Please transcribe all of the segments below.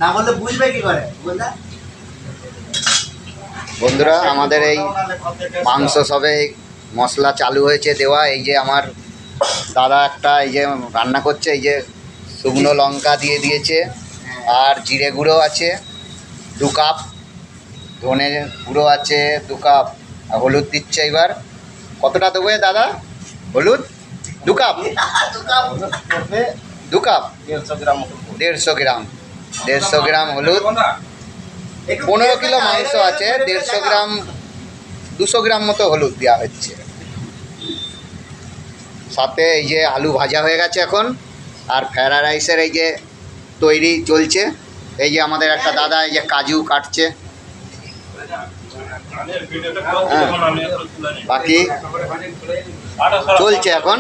না বললে বুঝবে কি করে বুঝলা? বন্ধুরা আমাদের এই মাংস সবে মশলা চালু হয়েছে দেওয়া। এই যে আমার দাদা একটা এই যে রান্না করছে, এই যে শুকনো লঙ্কা দিয়ে দিয়েছে, আর জিরে গুঁড়ো আছে 2 কাপ, ধনে গুঁড়ো আছে 2 কাপ, আর হলুদ দিচ্ছে। এবার কতটা দেবো দাদা হলুদ? 2 কাপ, 2 কাপ 150 গ্রাম, 150 গ্রাম হলুদ। 15 কিলো মাংস আছে, 150 গ্রাম 200 গ্রাম মতো হলুদ দেওয়া হচ্ছে। সাথে এই যে আলু ভাজা হয়ে গেছে এখন, আর ফ্রাইড রাইসের এই যে তৈরি চলছে। এই যে আমাদের একটা দাদা এই যে কাজু কাটছে, বাকি চলছে এখন।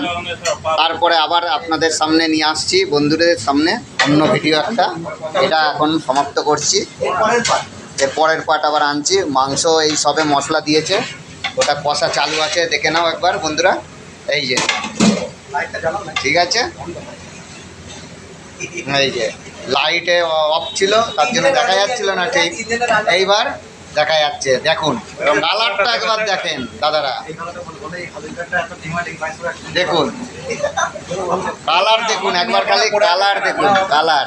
তারপরে আবার আপনাদের সামনে নিয়ে আসছি, বন্ধুদের সামনে অন্য ভিডিও একটা, এটা এখন সমাপ্ত করছি। এর পরের পার্ট আবার আনছি। মাংস এই সবে মশলা দিয়েছে, ওটা কষা চালু আছে, দেখে নাও একবার বন্ধুরা। এই যে ঠিক আছে, এই যে লাইটে অফ ছিল তার জন্য দেখা যাচ্ছিল না ঠিক, এইবার দেখা যাচ্ছে। দেখুন কালারটা একবার দেখেন দাদারা, দেখুন কালার দেখুন একবার, খালি কালার দেখুন, কালার।